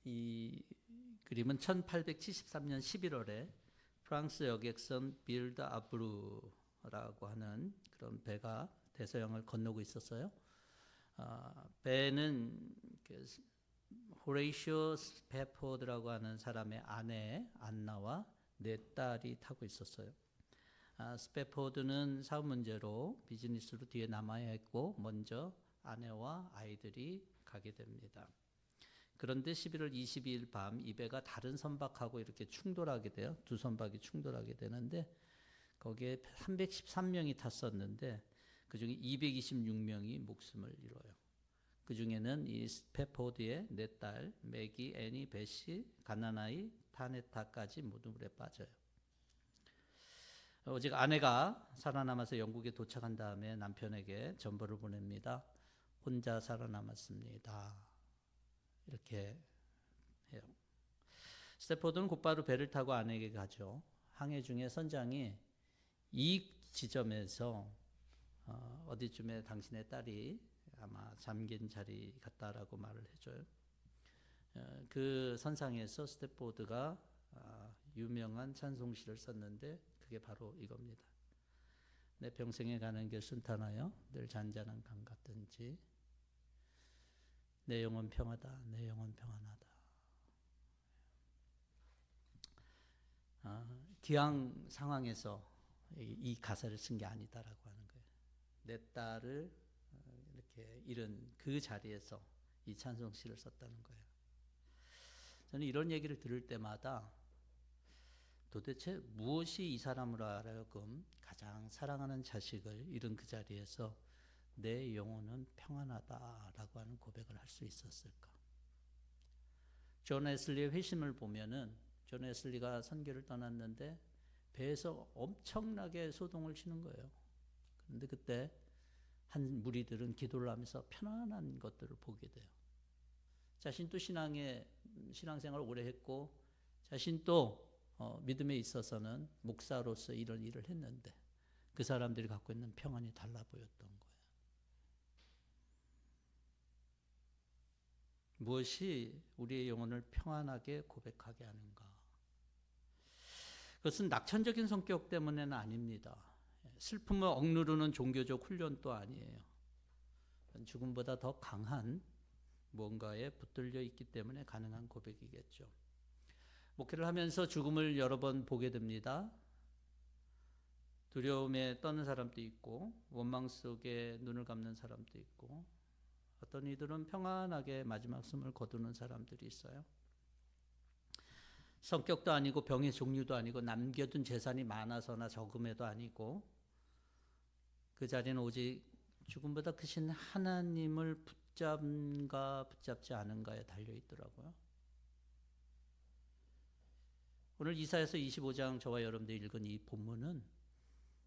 이 그림은 1873년 11월에 프랑스 여객선 빌드 아브루라고 하는 그런 배가 대서양을 건너고 있었어요. 배는 호레이시오 스패포드라고 하는 사람의 아내 안나와 네 딸이 타고 있었어요. 스패포드는 사업 문제로 비즈니스로 뒤에 남아야 했고 먼저 아내와 아이들이 가게 됩니다. 그런데 11월 22일 밤 이 배가 다른 선박하고 이렇게 충돌하게 돼요. 두 선박이 충돌하게 되는데 거기에 313명이 탔었는데 그중에 226명이 목숨을 잃어요. 그중에는 이 스패포드의 네 딸 매기, 애니, 베시, 갓난아이, 타네타까지 모두 물에 빠져요. 오직 아내가 살아남아서 영국에 도착한 다음에 남편에게 전보를 보냅니다. 혼자 살아남았습니다. 이렇게 해요. 스태포드는 곧바로 배를 타고 아내에게 가죠. 항해 중에 선장이 이 지점에서 어디쯤에 당신의 딸이 아마 잠긴 자리 같다라고 말을 해줘요. 그 선상에서 스태포드가 유명한 찬송시를 썼는데 그게 바로 이겁니다. 내 평생에 가는 길 순탄하여 늘 잔잔한 강 같든지 내 영혼 평하다, 내 영혼 평안하다. 기왕 상황에서 이 가사를 쓴 게 아니다라고 하는 거예요. 내 딸을 이렇게 잃은 그 자리에서 이 찬송시를 썼다는 거예요. 저는 이런 얘기를 들을 때마다 도대체 무엇이 이 사람으로 하여금 가장 사랑하는 자식을 잃은 그 자리에서 내 영혼은 평안하다라고 하는 고백을 할 수 있었을까? 존 웨슬리의 회심을 보면은 존 웨슬리가 선교를 떠났는데 배에서 엄청나게 소동을 치는 거예요. 그런데 그때 한 무리들은 기도를 하면서 편안한 것들을 보게 돼요. 자신도 신앙생활을 오래 했고 자신도 믿음에 있어서는 목사로서 이런 일을 했는데 그 사람들이 갖고 있는 평안이 달라 보였던 거예요. 무엇이 우리의 영혼을 평안하게 고백하게 하는가? 그것은 낙천적인 성격 때문에는 아닙니다. 슬픔을 억누르는 종교적 훈련도 아니에요. 죽음보다 더 강한 무언가에 붙들려 있기 때문에 가능한 고백이겠죠. 목회를 하면서 죽음을 여러 번 보게 됩니다. 두려움에 떠는 사람도 있고 원망 속에 눈을 감는 사람도 있고 어떤 이들은 평안하게 마지막 숨을 거두는 사람들이 있어요. 성격도 아니고 병의 종류도 아니고 남겨둔 재산이 많아서나 적음에도 아니고 그 자리는 오직 죽음보다 크신 하나님을 붙잡는가 붙잡지 않은가에 달려있더라고요. 오늘 이사야서 25장 저와 여러분들이 읽은 이 본문은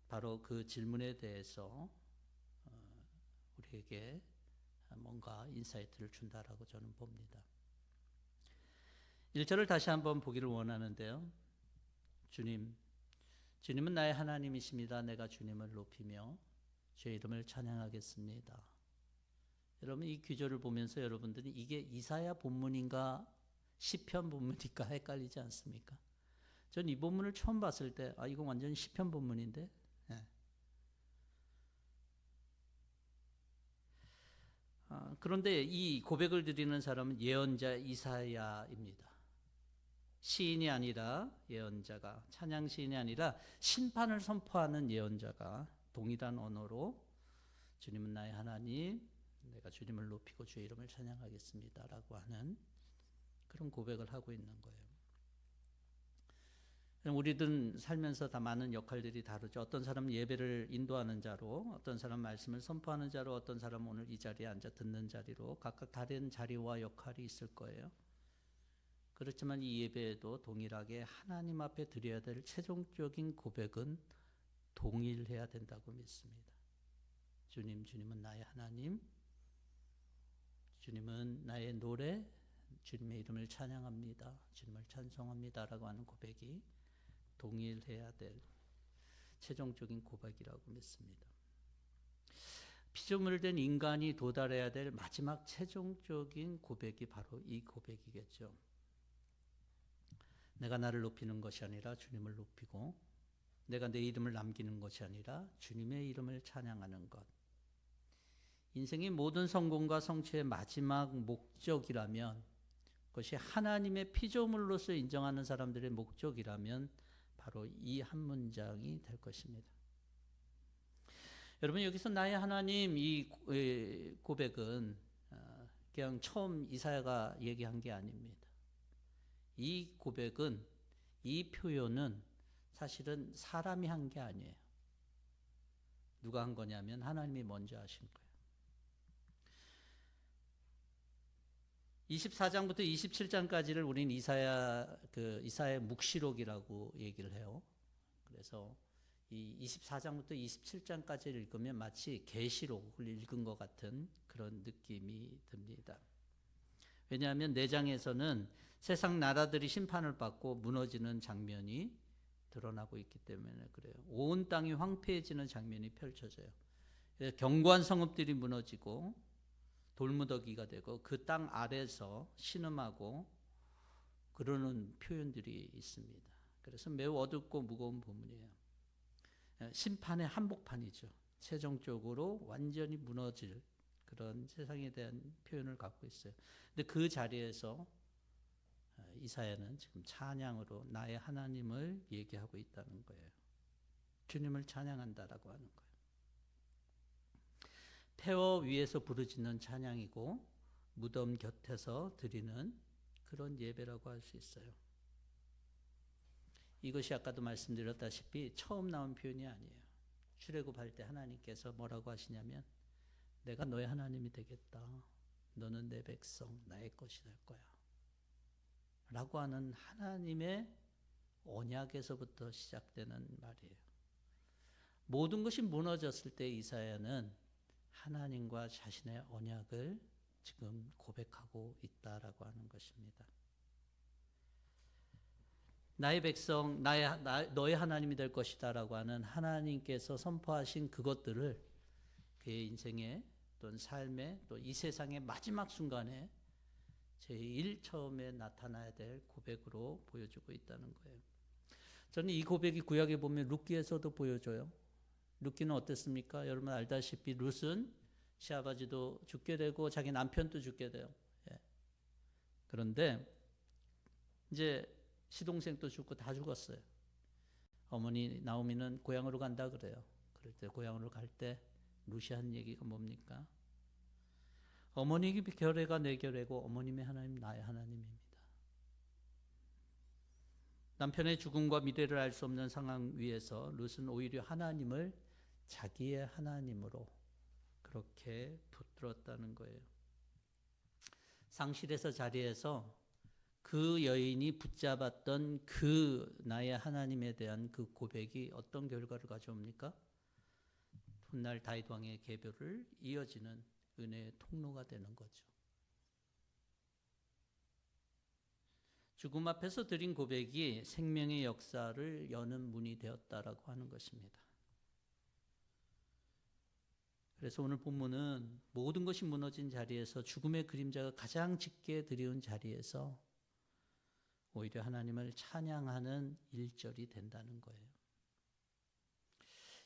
바로 그 질문에 대해서 우리에게 뭔가 인사이트를 준다라고 저는 봅니다. 1절을 다시 한번 보기를 원하는데요. 주님은 나의 하나님이십니다. 내가 주님을 높이며 주의 이름을 찬양하겠습니다. 여러분 이 구절을 보면서 여러분들이 이게 이사야 본문인가 시편 본문인가 헷갈리지 않습니까? 전 이 본문을 처음 봤을 때 이거 완전 시편 본문인데 네. 그런데 이 고백을 드리는 사람은 예언자 이사야입니다. 시인이 아니라 예언자가, 찬양 시인이 아니라 심판을 선포하는 예언자가 동일한 언어로 주님은 나의 하나님, 내가 주님을 높이고 주의 이름을 찬양하겠습니다 라고 하는 그런 고백을 하고 있는 거예요. 우리들은 살면서 다 많은 역할들이 다르죠. 어떤 사람은 예배를 인도하는 자로, 어떤 사람은 말씀을 선포하는 자로, 어떤 사람은 오늘 이 자리에 앉아 듣는 자리로 각각 다른 자리와 역할이 있을 거예요. 그렇지만 이 예배에도 동일하게 하나님 앞에 드려야 될 최종적인 고백은 동일해야 된다고 믿습니다. 주님은 나의 하나님, 주님은 나의 노래, 주님의 이름을 찬양합니다. 주님을 찬송합니다 라고 하는 고백이 동일해야 될 최종적인 고백이라고 믿습니다. 피조물 된 인간이 도달해야 될 마지막 최종적인 고백이 바로 이 고백이겠죠. 내가 나를 높이는 것이 아니라 주님을 높이고, 내가 내 이름을 남기는 것이 아니라 주님의 이름을 찬양하는 것. 인생의 모든 성공과 성취의 마지막 목적이라면, 그것이 하나님의 피조물로서 인정하는 사람들의 목적이라면 바로 이 한 문장이 될 것입니다. 여러분, 여기서 나의 하나님, 이 고백은 그냥 처음 이사야가 얘기한 게 아닙니다. 이 고백은, 이 표현은 사실은 사람이 한 게 아니에요. 누가 한 거냐면 하나님이 먼저 하신 거예요. 24장부터 27장까지를 우린 이사야의 묵시록이라고 얘기를 해요. 그래서 이 24장부터 27장까지를 읽으면 마치 계시록을 읽은 것 같은 그런 느낌이 듭니다. 왜냐하면 4장에서는 세상 나라들이 심판을 받고 무너지는 장면이 드러나고 있기 때문에 그래요. 온 땅이 황폐해지는 장면이 펼쳐져요. 그래서 견고한 성읍들이 무너지고 돌무더기가 되고 그 땅 아래서 신음하고 그러는 표현들이 있습니다. 그래서 매우 어둡고 무거운 부분이에요. 심판의 한복판이죠. 최종적으로 완전히 무너질 그런 세상에 대한 표현을 갖고 있어요. 근데 그 자리에서 이사야는 지금 찬양으로 나의 하나님을 얘기하고 있다는 거예요. 주님을 찬양한다라고 하는 거예요. 폐허 위에서 부르짖는 찬양이고 무덤 곁에서 드리는 그런 예배라고 할 수 있어요. 이것이 아까도 말씀드렸다시피 처음 나온 표현이 아니에요. 출애굽할 때 하나님께서 뭐라고 하시냐면 내가 너의 하나님이 되겠다. 너는 내 백성, 나의 것이 될 거야. 라고 하는 하나님의 언약에서부터 시작되는 말이에요. 모든 것이 무너졌을 때 이사야는 하나님과 자신의 언약을 지금 고백하고 있다라고 하는 것입니다. 나의 백성, 너의 하나님이 될 것이다 라고 하는 하나님께서 선포하신 그것들을 그의 인생의 또는 삶의 또 이 세상의 마지막 순간에 제일 처음에 나타나야 될 고백으로 보여주고 있다는 거예요. 저는 이 고백이 구약에 보면 룻기에서도 보여줘요. 룻기는 어땠습니까? 여러분 알다시피 룻은 시아버지도 죽게 되고 자기 남편도 죽게 돼요. 그런데 이제 시동생도 죽고 다 죽었어요. 어머니 나오미는 고향으로 간다 그래요. 그럴 때 고향으로 갈 때 룻이 한 얘기가 뭡니까? 어머니 결례가 내 결례고 어머님의 하나님 나의 하나님입니다. 남편의 죽음과 미래를 알 수 없는 상황 위에서 룻은 오히려 하나님을 자기의 하나님으로 그렇게 붙들었다는 거예요. 상실에서 자리에서 그 여인이 붙잡았던 그 나의 하나님에 대한 그 고백이 어떤 결과를 가져옵니까? 훗날 다윗 왕의 계보를 이어지는 은혜의 통로가 되는 거죠. 죽음 앞에서 드린 고백이 생명의 역사를 여는 문이 되었다라고 하는 것입니다. 그래서 오늘 본문은 모든 것이 무너진 자리에서 죽음의 그림자가 가장 짙게 드리운 자리에서 오히려 하나님을 찬양하는 1절이 된다는 거예요.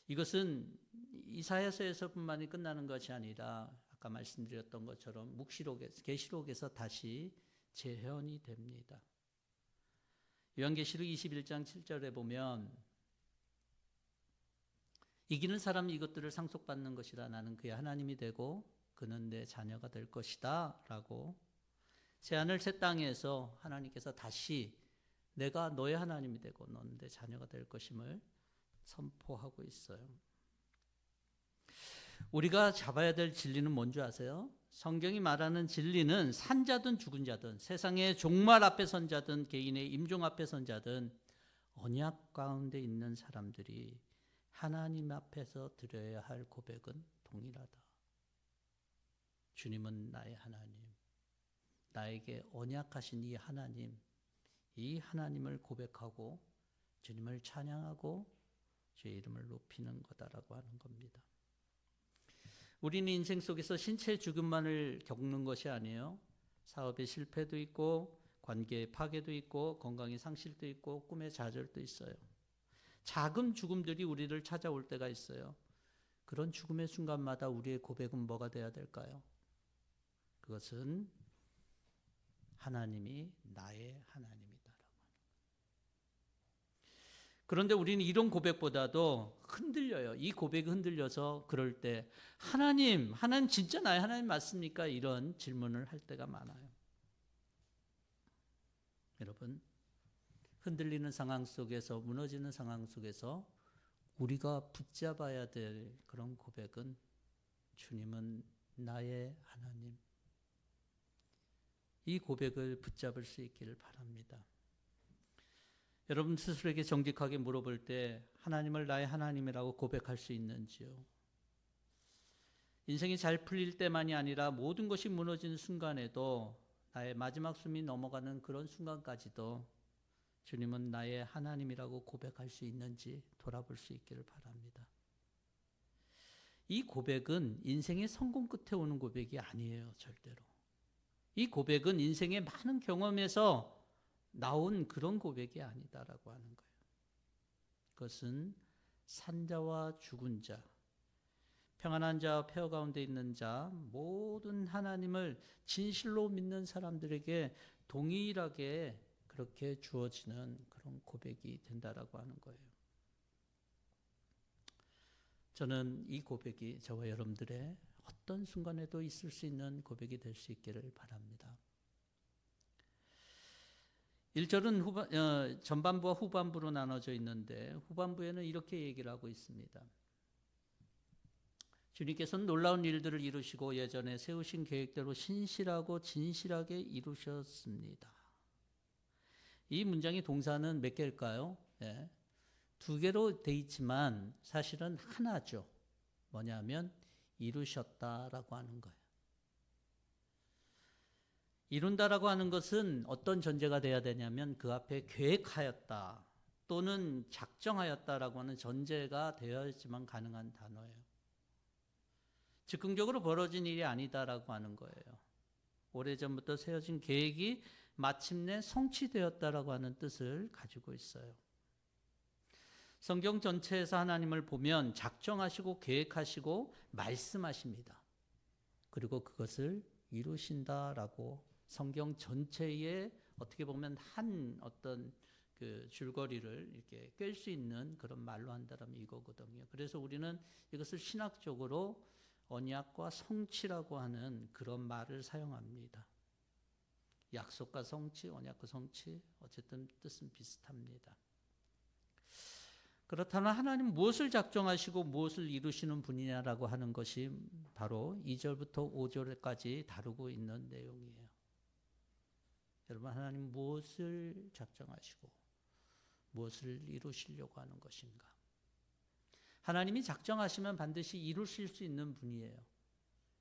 이것은 이사야서에서뿐만이 끝나는 것이 아니라 아까 말씀드렸던 것처럼 묵시록에서 계시록에서 다시 재현이 됩니다. 요한계시록 21장 7절에 보면 이기는 사람이 이것들을 상속받는 것이라. 나는 그의 하나님이 되고 그는 내 자녀가 될 것이다 라고 새하늘 새 땅에서 하나님께서 다시 내가 너의 하나님이 되고 너는 내 자녀가 될 것임을 선포하고 있어요. 우리가 잡아야 될 진리는 뭔지 아세요? 성경이 말하는 진리는 산자든 죽은 자든 세상의 종말 앞에 선 자든 개인의 임종 앞에 선 자든 언약 가운데 있는 사람들이 하나님 앞에서 드려야 할 고백은 동일하다. 주님은 나의 하나님, 나에게 언약하신 이 하나님, 이 하나님을 고백하고 주님을 찬양하고 주의 이름을 높이는 거다라고 하는 겁니다. 우리는 인생 속에서 신체의 죽음만을 겪는 것이 아니에요. 사업의 실패도 있고 관계의 파괴도 있고 건강의 상실도 있고 꿈의 좌절도 있어요. 작은 죽음들이 우리를 찾아올 때가 있어요. 그런 죽음의 순간마다 우리의 고백은 뭐가 돼야 될까요? 그것은 하나님이 나의 하나님이다라고. 그런데 우리는 이런 고백보다도 흔들려요. 이 고백이 흔들려서 그럴 때 하나님 진짜 나의 하나님 맞습니까? 이런 질문을 할 때가 많아요. 여러분, 흔들리는 상황 속에서, 무너지는 상황 속에서 우리가 붙잡아야 될 그런 고백은 주님은 나의 하나님. 이 고백을 붙잡을 수 있기를 바랍니다. 여러분 스스로에게 정직하게 물어볼 때 하나님을 나의 하나님이라고 고백할 수 있는지요? 인생이 잘 풀릴 때만이 아니라 모든 것이 무너지는 순간에도, 나의 마지막 숨이 넘어가는 그런 순간까지도 주님은 나의 하나님이라고 고백할 수 있는지 돌아볼 수 있기를 바랍니다. 이 고백은 인생의 성공 끝에 오는 고백이 아니에요, 절대로. 이 고백은 인생의 많은 경험에서 나온 그런 고백이 아니다라고 하는 거예요. 그것은 산자와 죽은 자, 평안한 자와 폐허 가운데 있는 자, 모든 하나님을 진실로 믿는 사람들에게 동일하게 그렇게 주어지는 그런 고백이 된다라고 하는 거예요. 저는 이 고백이 저와 여러분들의 어떤 순간에도 있을 수 있는 고백이 될 수 있기를 바랍니다. 1절은 전반부와 후반부로 나눠져 있는데 후반부에는 이렇게 얘기를 하고 있습니다. 주님께서는 놀라운 일들을 이루시고 예전에 세우신 계획대로 신실하고 진실하게 이루셨습니다. 이 문장의 동사는 몇 개일까요? 네. 2개로 돼 있지만 사실은 하나죠. 뭐냐면 이루셨다라고 하는 거예요. 이룬다라고 하는 것은 어떤 전제가 돼야 되냐면 그 앞에 계획하였다 또는 작정하였다라고 하는 전제가 되어야지만 가능한 단어예요. 즉흥적으로 벌어진 일이 아니다라고 하는 거예요. 오래전부터 세워진 계획이 마침내 성취되었다라고 하는 뜻을 가지고 있어요. 성경 전체에서 하나님을 보면 작정하시고 계획하시고 말씀하십니다. 그리고 그것을 이루신다라고 성경 전체에 어떻게 보면 한 어떤 그 줄거리를 이렇게 꿰 수 있는 그런 말로 한다면 이거거든요. 그래서 우리는 이것을 신학적으로 언약과 성취라고 하는 그런 말을 사용합니다. 약속과 성취, 언약과 성취, 어쨌든 뜻은 비슷합니다. 그렇다면 하나님 무엇을 작정하시고 무엇을 이루시는 분이냐라고 하는 것이 바로 2절부터 5절까지 다루고 있는 내용이에요. 여러분, 하나님 무엇을 작정하시고 무엇을 이루시려고 하는 것인가? 하나님이 작정하시면 반드시 이루실 수 있는 분이에요.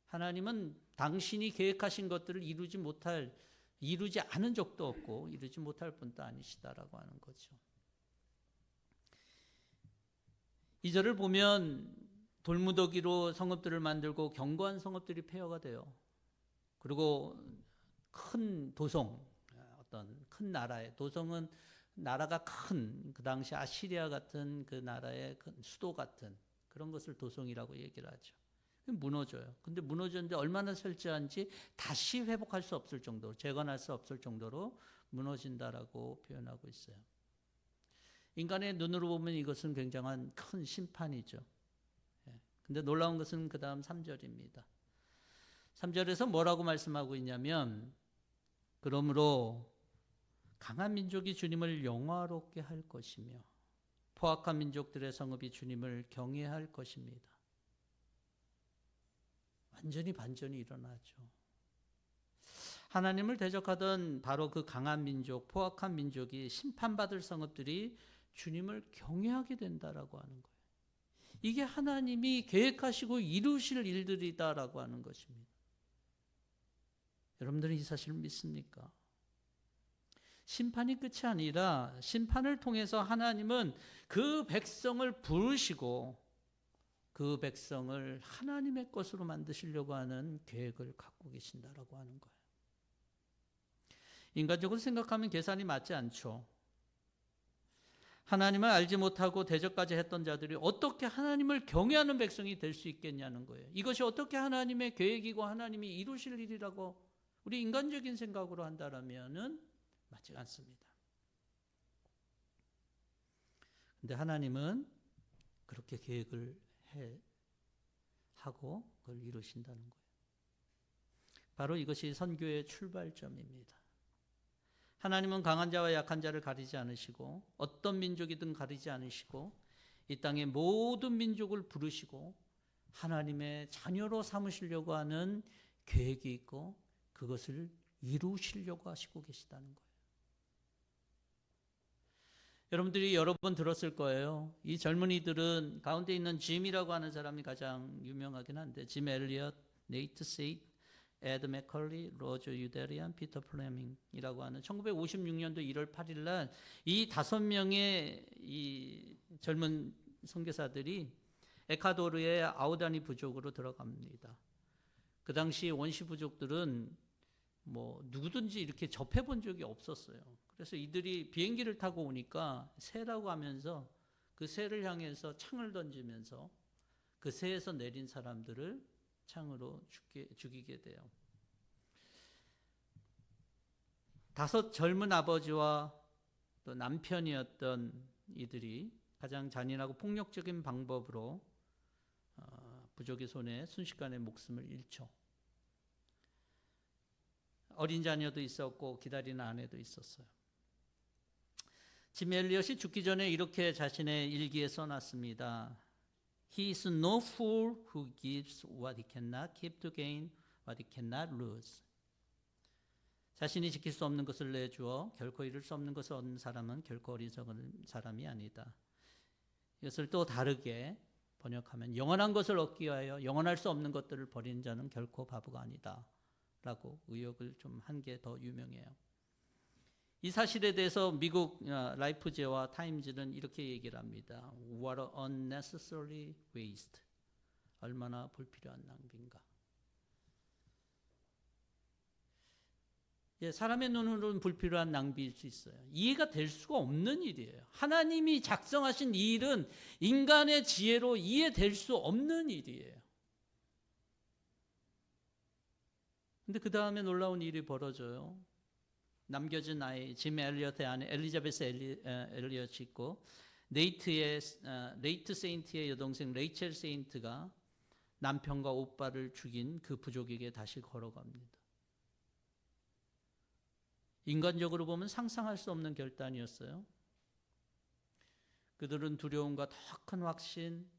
하나님은 당신이 계획하신 것들을 이루지 않은 적도 없고 이루지 못할 분도 아니시다라고 하는 거죠. 2절을 보면 돌무더기로 성읍들을 만들고 견고한 성읍들이 폐허가 돼요. 그리고 큰 도성, 어떤 큰 나라의 도성은 나라가 큰 그 당시 아시리아 같은 그 나라의 큰 수도 같은 그런 것을 도성이라고 얘기를 하죠. 무너져요. 근데 무너졌는데 얼마나 철저한지 다시 회복할 수 없을 정도로, 재건할 수 없을 정도로 무너진다라고 표현하고 있어요. 인간의 눈으로 보면 이것은 굉장한 큰 심판이죠. 근데 놀라운 것은 그 다음 3절입니다. 3절에서 뭐라고 말씀하고 있냐면, 그러므로 강한 민족이 주님을 영화롭게 할 것이며 포악한 민족들의 성읍이 주님을 경외할 것입니다. 완전히 반전이 일어나죠. 하나님을 대적하던 바로 그 강한 민족, 포악한 민족이 심판받을 성읍들이 주님을 경외하게 된다라고 하는 거예요. 이게 하나님이 계획하시고 이루실 일들이다라고 하는 것입니다. 여러분들은 이 사실을 믿습니까? 심판이 끝이 아니라 심판을 통해서 하나님은 그 백성을 부르시고 그 백성을 하나님의 것으로 만드시려고 하는 계획을 갖고 계신다라고 하는 거예요. 인간적으로 생각하면 계산이 맞지 않죠. 하나님을 알지 못하고 대적까지 했던 자들이 어떻게 하나님을 경외하는 백성이 될 수 있겠냐는 거예요. 이것이 어떻게 하나님의 계획이고 하나님이 이루실 일이라고 우리 인간적인 생각으로 한다면은 맞지 않습니다. 근데 하나님은 그렇게 계획을 하고 그걸 이루신다는 거예요. 바로 이것이 선교의 출발점입니다. 하나님은 강한 자와 약한 자를 가리지 않으시고 어떤 민족이든 가리지 않으시고 이 땅의 모든 민족을 부르시고 하나님의 자녀로 삼으시려고 하는 계획이 있고 그것을 이루시려고 하시고 계시다는 거예요. 여러분들이 여러 번 들었을 거예요. 이 젊은이들은 가운데 있는 짐이라고 하는 사람이 가장 유명하긴 한데 짐 엘리엇, 네이트 세이트, 에드 맥컬리, 로저 유데리안, 피터 플레밍이라고 하는 1956년도 1월 8일 날 이 5명의 이 젊은 선교사들이 에콰도르의 아우다니 부족으로 들어갑니다. 그 당시 원시 부족들은 뭐 누구든지 이렇게 접해본 적이 없었어요. 그래서 이들이 비행기를 타고 오니까 새라고 하면서 그 새를 향해서 창을 던지면서 그 새에서 내린 사람들을 창으로 죽이게 돼요. 5 젊은 아버지와 또 남편이었던 이들이 가장 잔인하고 폭력적인 방법으로 부족의 손에 순식간에 목숨을 잃죠. 어린 자녀도 있었고 기다리는 아내도 있었어요. 짐 엘리엇이 죽기 전에 이렇게 자신의 일기에 써놨습니다. He is no fool who gives what he cannot keep to gain what he cannot lose. 자신이 지킬 수 없는 것을 내주어 결코 이룰 수 없는 것을 얻는 사람은 결코 어리석은 사람이 아니다. 이것을 또 다르게 번역하면 영원한 것을 얻기 위하여 영원할 수 없는 것들을 버리는 자는 결코 바보가 아니다. 라고 의역을 좀 한 게 더 유명해요. 이 사실에 대해서 미국 라이프제와 타임즈는 이렇게 얘기를 합니다. What an unnecessary waste. 얼마나 불필요한 낭비인가. 사람의 눈으로는 불필요한 낭비일 수 있어요. 이해가 될 수가 없는 일이에요. 하나님이 작성하신 이 일은 인간의 지혜로 이해될 수 없는 일이에요. 근데 그 다음에 놀라운 일이 벌어져요. 남겨진 아이 짐 엘리엇의 아내 엘리자베스 엘리엇이 있고 네이트 세인트의 여동생 레이첼 세인트가 남편과 오빠를 죽인 그 부족에게 다시 걸어갑니다. 인간적으로 보면 상상할 수 없는 결단이었어요. 그들은 두려움과 더 큰 확신,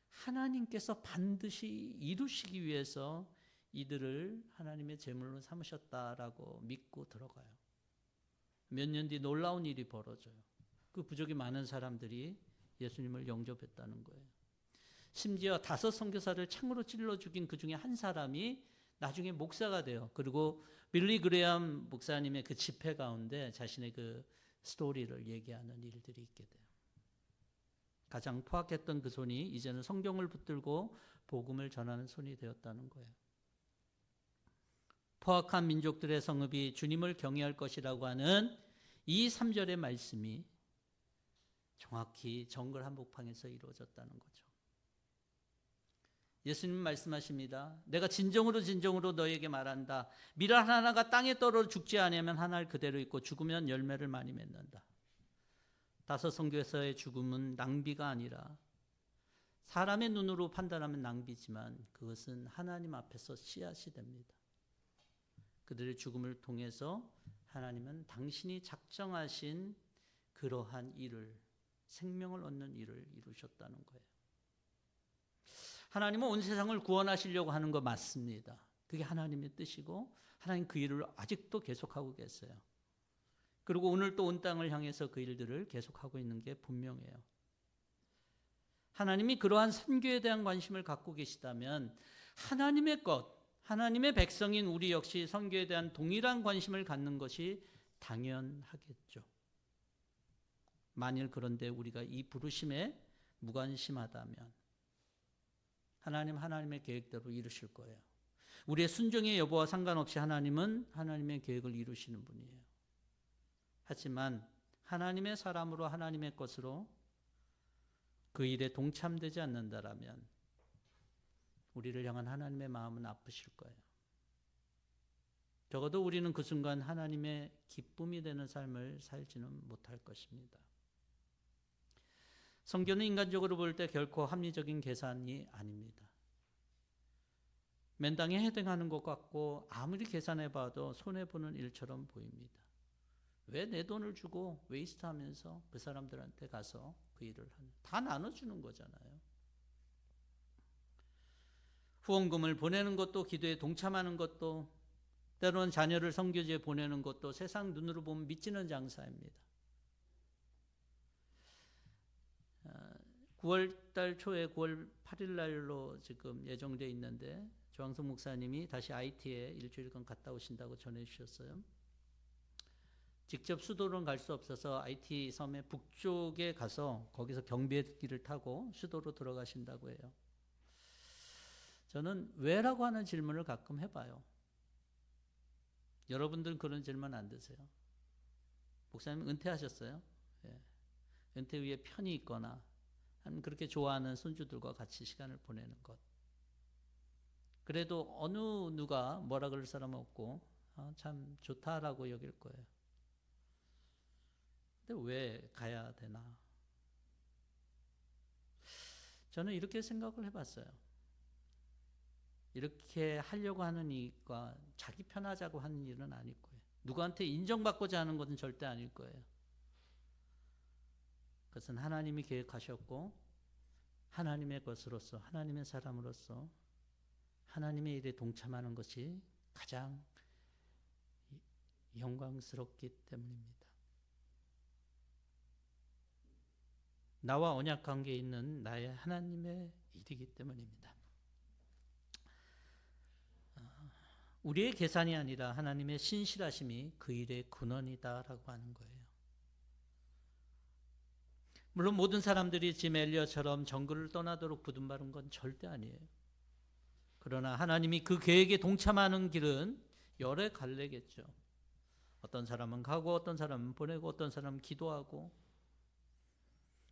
하나님께서 반드시 이루시기 위해서 이들을 하나님의 제물로 삼으셨다라고 믿고 들어가요. 몇 년 뒤 놀라운 일이 벌어져요. 그 부족이 많은 사람들이 예수님을 영접했다는 거예요. 심지어 5 선교사를 창으로 찔러 죽인 그 중에 한 사람이 나중에 목사가 돼요. 그리고 빌리 그레엄 목사님의 그 집회 가운데 자신의 그 스토리를 얘기하는 일들이 있게 돼요. 가장 포악했던 그 손이 이제는 성경을 붙들고 복음을 전하는 손이 되었다는 거예요. 포악한 민족들의 성읍이 주님을 경외할 것이라고 하는 이 3절의 말씀이 정확히 정글 한복판에서 이루어졌다는 거죠. 예수님 말씀하십니다. 내가 진정으로 너에게 말한다. 밀 하나가 땅에 떨어 죽지 않으면 하나를 그대로 있고 죽으면 열매를 많이 맺는다. 5 선교사의 죽음은 낭비가 아니라 사람의 눈으로 판단하면 낭비지만 그것은 하나님 앞에서 씨앗이 됩니다. 그들의 죽음을 통해서 하나님은 당신이 작정하신 그러한 일을, 생명을 얻는 일을 이루셨다는 거예요. 하나님은 온 세상을 구원하시려고 하는 거 맞습니다. 그게 하나님의 뜻이고 하나님 그 일을 아직도 계속하고 계세요. 그리고 오늘 또 온 땅을 향해서 그 일들을 계속하고 있는 게 분명해요. 하나님이 그러한 선교에 대한 관심을 갖고 계시다면 하나님의 것, 하나님의 백성인 우리 역시 선교에 대한 동일한 관심을 갖는 것이 당연하겠죠. 만일 그런데 우리가 이 부르심에 무관심하다면 하나님의 계획대로 이루실 거예요. 우리의 순종의 여부와 상관없이 하나님은 하나님의 계획을 이루시는 분이에요. 하지만 하나님의 사람으로 하나님의 것으로 그 일에 동참되지 않는다라면 우리를 향한 하나님의 마음은 아프실 거예요. 적어도 우리는 그 순간 하나님의 기쁨이 되는 삶을 살지는 못할 것입니다. 성경은 인간적으로 볼 때 결코 합리적인 계산이 아닙니다. 맨땅에 해당하는 것 같고 아무리 계산해봐도 손해보는 일처럼 보입니다. 왜 내 돈을 주고 웨이스트하면서 그 사람들한테 가서 그 일을 다 나눠주는 거잖아요. 후원금을 보내는 것도, 기도에 동참하는 것도, 때로는 자녀를 선교지에 보내는 것도 세상 눈으로 보면 미치는 장사입니다. 9월달 초에 9월 8일 날로 지금 예정되어 있는데 조항석 목사님이 다시 IT에 일주일간 갔다 오신다고 전해주셨어요. 직접 수도로는 갈 수 없어서 IT 섬의 북쪽에 가서 거기서 경비기를 타고 수도로 들어가신다고 해요. 저는 왜라고 하는 질문을 가끔 해봐요. 여러분들은 그런 질문 안 드세요? 목사님 은퇴하셨어요? 예. 은퇴 후에 편히 있거나 아니면 그렇게 좋아하는 손주들과 같이 시간을 보내는 것. 그래도 어느 누가 뭐라 그럴 사람 없고 참 좋다라고 여길 거예요. 근데 왜 가야 되나? 저는 이렇게 생각을 해봤어요. 이렇게 하려고 하는 이가 자기 편하자고 하는 일은 아닐 거예요. 누구한테 인정받고자 하는 것은 절대 아닐 거예요. 그것은 하나님이 계획하셨고 하나님의 것으로서, 하나님의 사람으로서 하나님의 일에 동참하는 것이 가장 영광스럽기 때문입니다. 나와 언약 관계에 있는 나의 하나님의 일이기 때문입니다. 우리의 계산이 아니라 하나님의 신실하심이 그 일의 근원이다라고 하는 거예요. 물론 모든 사람들이 짐 엘리어처럼 정글을 떠나도록 부름받은 건 절대 아니에요. 그러나 하나님이 그 계획에 동참하는 길은 여러 갈래겠죠. 어떤 사람은 가고 어떤 사람은 보내고 어떤 사람은 기도하고.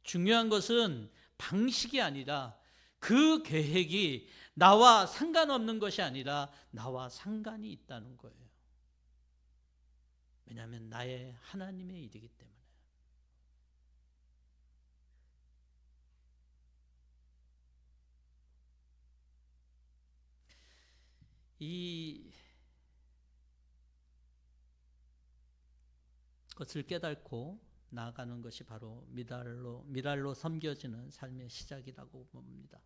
중요한 것은 방식이 아니라 그 계획이 나와 상관없는 것이 아니라 나와 상관이 있다는 거예요. 왜냐하면 나의 하나님의 일이기 때문에. 이 것을 깨닫고 나아가는 것이 바로 미랄로 섬겨지는 삶의 시작이라고 봅니다.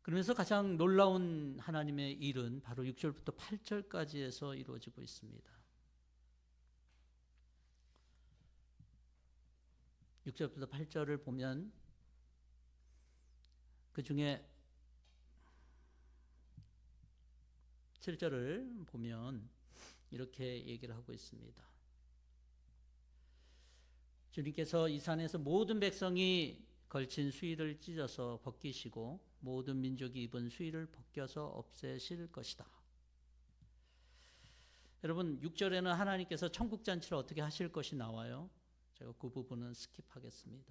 그러면서 가장 놀라운 하나님의 일은 바로 6절부터 8절까지에서 이루어지고 있습니다. 6절부터 8절을 보면 그 중에 7절을 보면 이렇게 얘기를 하고 있습니다. 주님께서 이 산에서 모든 백성이 걸친 수의를 찢어서 벗기시고 모든 민족이 입은 수의를 벗겨서 없애실 것이다. 여러분 6절에는 하나님께서 천국잔치를 어떻게 하실 것이 나와요. 제가 그 부분은 스킵하겠습니다.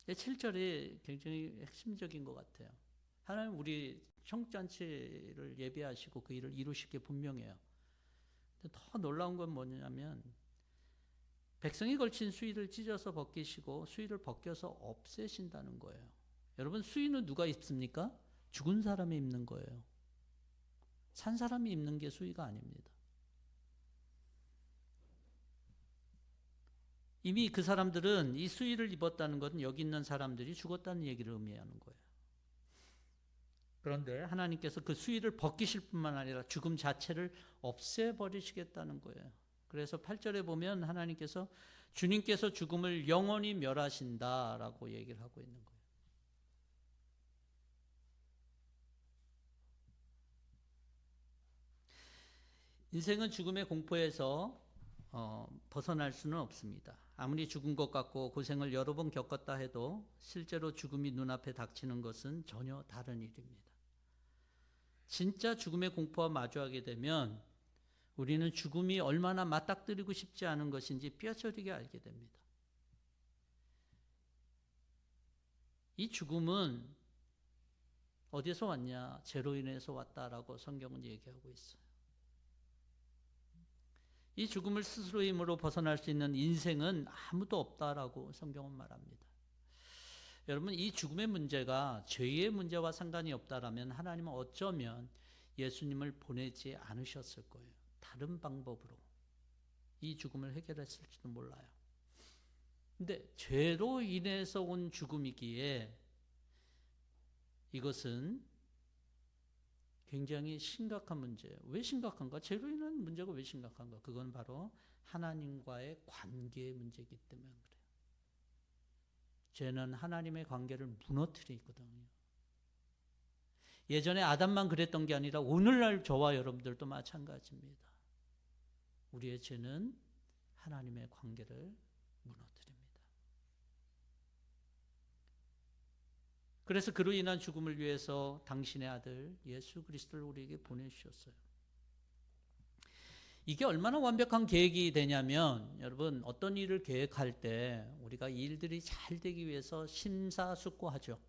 7절이 굉장히 핵심적인 것 같아요. 하나님 우리 천국잔치를 예비하시고 그 일을 이루실 게 분명해요. 근데 더 놀라운 건 뭐냐면 백성이 걸친 수의를 찢어서 벗기시고 수의를 벗겨서 없애신다는 거예요. 여러분 수의는 누가 입습니까? 죽은 사람이 입는 거예요. 산 사람이 입는 게 수의가 아닙니다. 이미 그 사람들은 이 수의를 입었다는 것은 여기 있는 사람들이 죽었다는 얘기를 의미하는 거예요. 그런데 하나님께서 그 수의를 벗기실 뿐만 아니라 죽음 자체를 없애버리시겠다는 거예요. 그래서 8절에 보면 하나님께서 주님께서 죽음을 영원히 멸하신다라고 얘기를 하고 있는 거예요. 인생은 죽음의 공포에서 벗어날 수는 없습니다. 아무리 죽은 것 같고 고생을 여러 번 겪었다 해도 실제로 죽음이 눈앞에 닥치는 것은 전혀 다른 일입니다. 진짜 죽음의 공포와 마주하게 되면 우리는 죽음이 얼마나 맞닥뜨리고 싶지 않은 것인지 뼈저리게 알게 됩니다. 이 죽음은 어디서 왔냐? 죄로 인해서 왔다라고 성경은 얘기하고 있어요. 이 죽음을 스스로의 힘으로 벗어날 수 있는 인생은 아무도 없다라고 성경은 말합니다. 여러분, 이 죽음의 문제가 죄의 문제와 상관이 없다라면 하나님은 어쩌면 예수님을 보내지 않으셨을 거예요. 다른 방법으로 이 죽음을 해결했을지도 몰라요. 근데 죄로 인해서 온 죽음이기에 이것은 굉장히 심각한 문제예요. 왜 심각한가? 죄로 인한 문제가 왜 심각한가? 그건 바로 하나님과의 관계의 문제이기 때문에 그래요. 죄는 하나님의 관계를 무너뜨리거든요. 예전에 아담만 그랬던 게 아니라 오늘날 저와 여러분들도 마찬가지입니다. 우리의 죄는 하나님의 관계를 무너뜨립니다. 그래서 그로 인한 죽음을 위해서 당신의 아들 예수 그리스도를 우리에게 보내주셨어요. 이게 얼마나 완벽한 계획이 되냐면, 여러분, 어떤 일을 계획할 때 우리가 일들이 잘 되기 위해서 심사숙고하죠.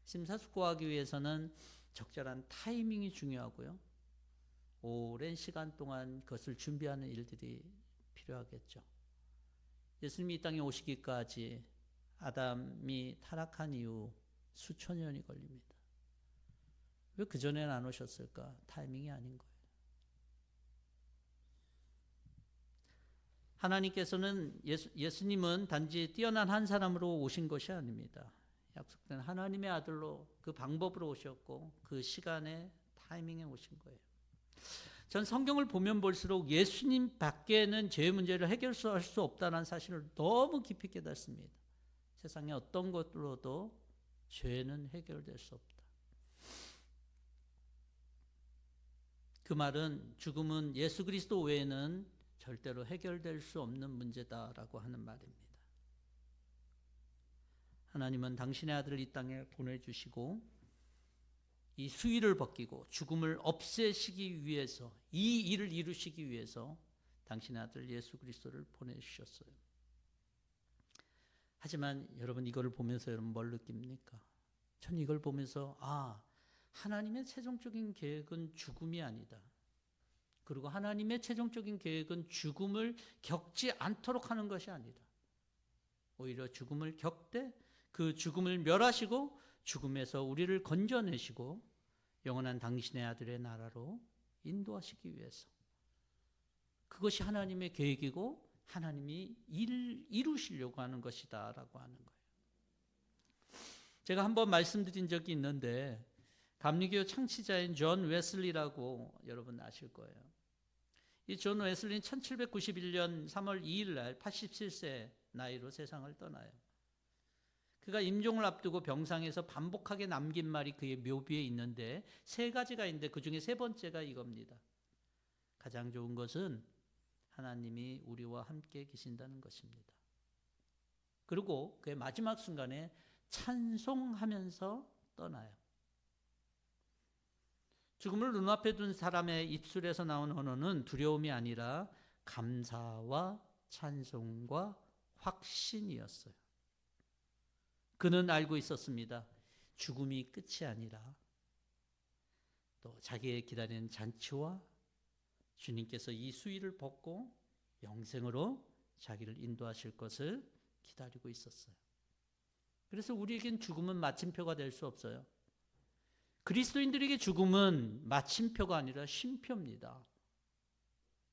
심사숙고하기 위해서는 적절한 타이밍이 중요하고요. 오랜 시간 동안 그것을 준비하는 일들이 필요하겠죠. 예수님이 이 땅에 오시기까지 아담이 타락한 이후 수천 년이 걸립니다. 왜 그전에는 안 오셨을까? 타이밍이 아닌 거예요. 하나님께서는 예수님은 단지 뛰어난 한 사람으로 오신 것이 아닙니다. 약속된 하나님의 아들로 그 방법으로 오셨고 그 시간에 타이밍에 오신 거예요. 전 성경을 보면 볼수록 예수님 밖에는 죄의 문제를 해결할 수 없다는 사실을 너무 깊이 깨닫습니다. 세상의 어떤 것으로도 죄는 해결될 수 없다. 그 말은 죽음은 예수 그리스도 외에는 절대로 해결될 수 없는 문제다라고 하는 말입니다. 하나님은 당신의 아들을 이 땅에 보내주시고 이 수위를 벗기고 죽음을 없애시기 위해서, 이 일을 이루시기 위해서 당신의 아들 예수 그리스도를 보내주셨어요. 하지만 여러분, 이걸 보면서 여러분 뭘 느낍니까? 전 이걸 보면서 하나님의 최종적인 계획은 죽음이 아니다. 그리고 하나님의 최종적인 계획은 죽음을 겪지 않도록 하는 것이 아니다. 오히려 죽음을 겪되 그 죽음을 멸하시고 죽음에서 우리를 건져내시고 영원한 당신의 아들의 나라로 인도하시기 위해서, 그것이 하나님의 계획이고 하나님이 이루시려고 하는 것이다 라고 하는 거예요. 제가 한번 말씀드린 적이 있는데, 감리교 창시자인 존 웨슬리라고 여러분 아실 거예요. 이 존 웨슬리는 1791년 3월 2일 날 87세 나이로 세상을 떠나요. 그가 임종을 앞두고 병상에서 반복하게 남긴 말이 그의 묘비에 있는데, 세 가지가 있는데 그 중에 세 번째가 이겁니다. 가장 좋은 것은 하나님이 우리와 함께 계신다는 것입니다. 그리고 그의 마지막 순간에 찬송하면서 떠나요. 죽음을 눈앞에 둔 사람의 입술에서 나온 언어는 두려움이 아니라 감사와 찬송과 확신이었어요. 그는 알고 있었습니다. 죽음이 끝이 아니라 또 자기의 기다리는 잔치와 주님께서 이 수위를 벗고 영생으로 자기를 인도하실 것을 기다리고 있었어요. 그래서 우리에겐 죽음은 마침표가 될 수 없어요. 그리스도인들에게 죽음은 마침표가 아니라 쉼표입니다.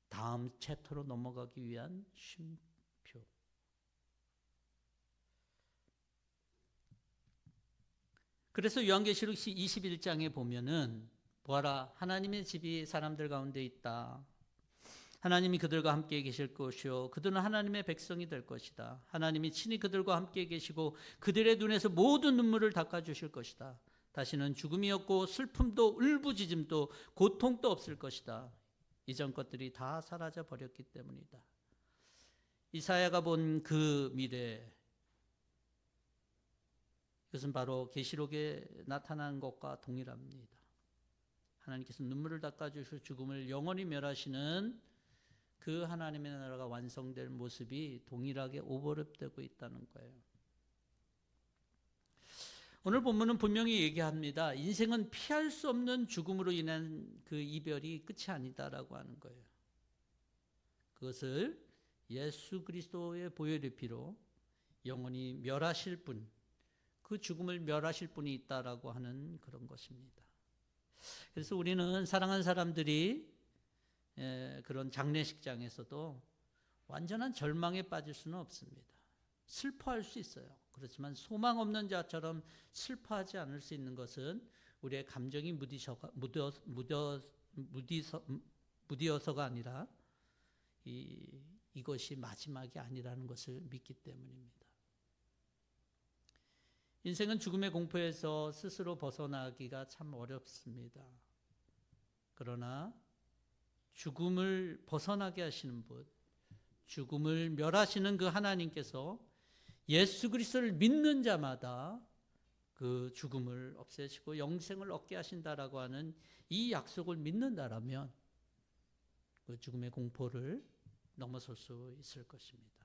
다음 챕터로 넘어가기 위한 쉼표. 그래서 요한계시록 21장에 보면은, 보아라, 하나님의 집이 사람들 가운데 있다. 하나님이 그들과 함께 계실 것이요 그들은 하나님의 백성이 될 것이다. 하나님이 친히 그들과 함께 계시고 그들의 눈에서 모든 눈물을 닦아주실 것이다. 다시는 죽음이 없고 슬픔도 울부짖음도 고통도 없을 것이다. 이전 것들이 다 사라져 버렸기 때문이다. 이사야가 본 그 미래, 이것은 바로 계시록에 나타난 것과 동일합니다. 하나님께서 눈물을 닦아주시고 죽음을 영원히 멸하시는 그 하나님의 나라가 완성될 모습이 동일하게 오버랩되고 있다는 거예요. 오늘 본문은 분명히 얘기합니다. 인생은 피할 수 없는 죽음으로 인한 그 이별이 끝이 아니다라고 하는 거예요. 그것을 예수 그리스도의 보혈의 피로 영원히 멸하실 분, 그 죽음을 멸하실 분이 있다라고 하는 그런 것입니다. 그래서 우리는 사랑하는 사람들이 그런 장례식장에서도 완전한 절망에 빠질 수는 없습니다. 슬퍼할 수 있어요. 그렇지만 소망 없는 자처럼 슬퍼하지 않을 수 있는 것은 우리의 감정이 무디어서가 아니라 이것이 마지막이 아니라는 것을 믿기 때문입니다. 인생은 죽음의 공포에서 스스로 벗어나기가 참 어렵습니다. 그러나 죽음을 벗어나게 하시는 분, 죽음을 멸하시는 그 하나님께서 예수 그리스도를 믿는 자마다 그 죽음을 없애시고 영생을 얻게 하신다라고 하는 이 약속을 믿는다라면 그 죽음의 공포를 넘어설 수 있을 것입니다.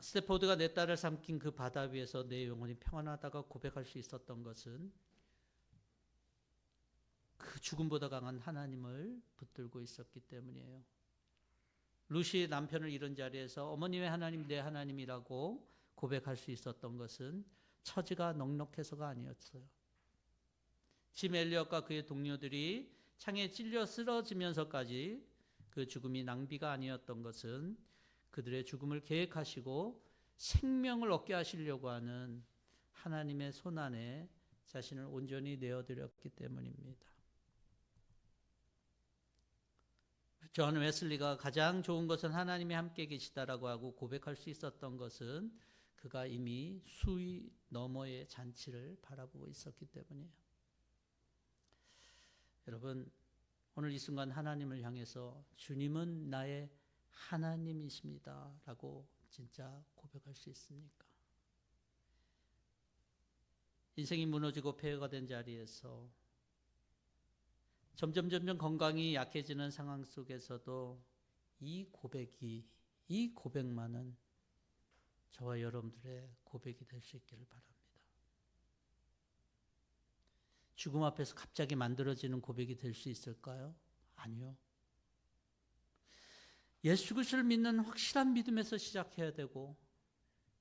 스테포드가 내 딸을 삼킨 그 바다 위에서 내 영혼이 평안하다가 고백할 수 있었던 것은 그 죽음보다 강한 하나님을 붙들고 있었기 때문이에요. 루시 남편을 잃은 자리에서 어머님의 하나님 내 하나님이라고 고백할 수 있었던 것은 처지가 넉넉해서가 아니었어요. 짐 엘리엇과 그의 동료들이 창에 찔려 쓰러지면서까지 그 죽음이 낭비가 아니었던 것은 그들의 죽음을 계획하시고 생명을 얻게 하시려고 하는 하나님의 손안에 자신을 온전히 내어드렸기 때문입니다. 존 웨슬리가 가장 좋은 것은 하나님이 함께 계시다라고 하고 고백할 수 있었던 것은 그가 이미 수위 너머의 잔치를 바라보고 있었기 때문이에요. 여러분, 오늘 이 순간 하나님을 향해서 주님은 나의 하나님이십니다 라고 진짜 고백할 수 있습니까? 인생이 무너지고 폐허가 된 자리에서 점점 건강이 약해지는 상황 속에서도 이 고백만은 저와 여러분들의 고백이 될 수 있기를 바랍니다. 죽음 앞에서 갑자기 만들어지는 고백이 될 수 있을까요? 아니요. 예수 그리스도를 믿는 확실한 믿음에서 시작해야 되고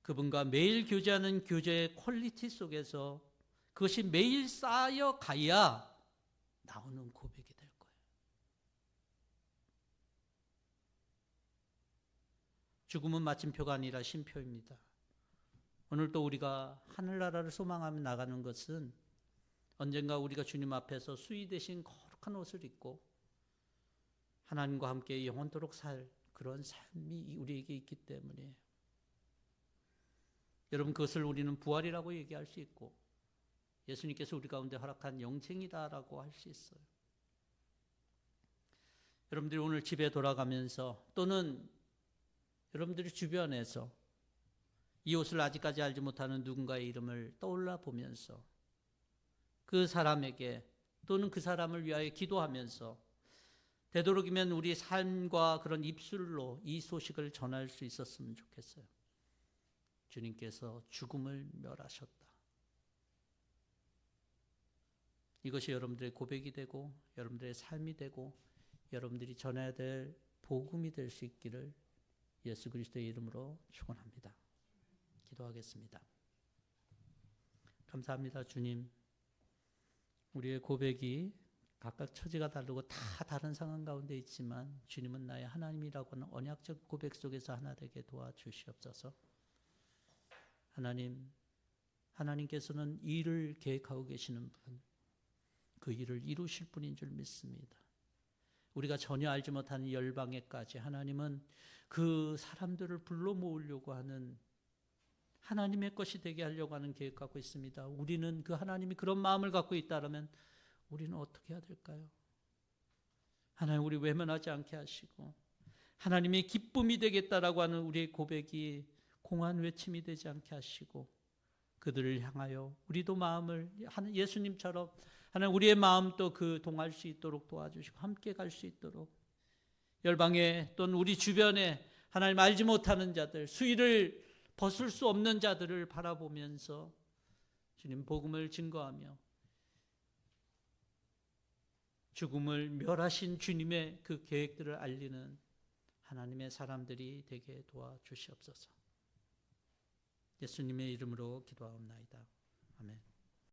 그분과 매일 교제하는 교제의 퀄리티 속에서 그것이 매일 쌓여 가야 나오는 고백이 될 거예요. 죽음은 마침표가 아니라 쉼표입니다. 오늘도 우리가 하늘나라를 소망하며 나가는 것은 언젠가 우리가 주님 앞에서 수위 대신 거룩한 옷을 입고 하나님과 함께 영원토록 살 그런 삶이 우리에게 있기 때문이에요. 여러분, 그것을 우리는 부활이라고 얘기할 수 있고 예수님께서 우리 가운데 허락한 영생이다라고 할 수 있어요. 여러분들이 오늘 집에 돌아가면서 또는 여러분들이 주변에서 이 옷을 아직까지 알지 못하는 누군가의 이름을 떠올라 보면서 그 사람에게 또는 그 사람을 위하여 기도하면서 되도록이면 우리 삶과 그런 입술로 이 소식을 전할 수 있었으면 좋겠어요. 주님께서 죽음을 멸하셨다. 이것이 여러분들의 고백이 되고 여러분들의 삶이 되고 여러분들이 전해야 될 복음이 될 수 있기를 예수 그리스도의 이름으로 축원합니다. 기도하겠습니다. 감사합니다. 주님, 우리의 고백이 각각 처지가 다르고 다 다른 상황 가운데 있지만 주님은 나의 하나님이라고 하는 언약적 고백 속에서 하나 되게 도와주시옵소서. 하나님께서는 일을 계획하고 계시는 분, 그 일을 이루실 분인 줄 믿습니다. 우리가 전혀 알지 못하는 열방에까지 하나님은 그 사람들을 불러 모으려고 하는 하나님의 것이 되게 하려고 하는 계획 갖고 있습니다. 우리는 그 하나님이 그런 마음을 갖고 있다면 우리는 어떻게 해야 될까요? 하나님, 우리 외면하지 않게 하시고 하나님의 기쁨이 되겠다라고 하는 우리의 고백이 공한 외침이 되지 않게 하시고 그들을 향하여 우리도 마음을 예수님처럼 하나님 우리의 마음도 그 동할 수 있도록 도와주시고 함께 갈 수 있도록 열방에 또는 우리 주변에 하나님 알지 못하는 자들, 수위를 벗을 수 없는 자들을 바라보면서 주님 복음을 증거하며 죽음을 멸하신 주님의 그 계획들을 알리는 하나님의 사람들이 되게 도와주시옵소서. 예수님의 이름으로 기도하옵나이다. 아멘.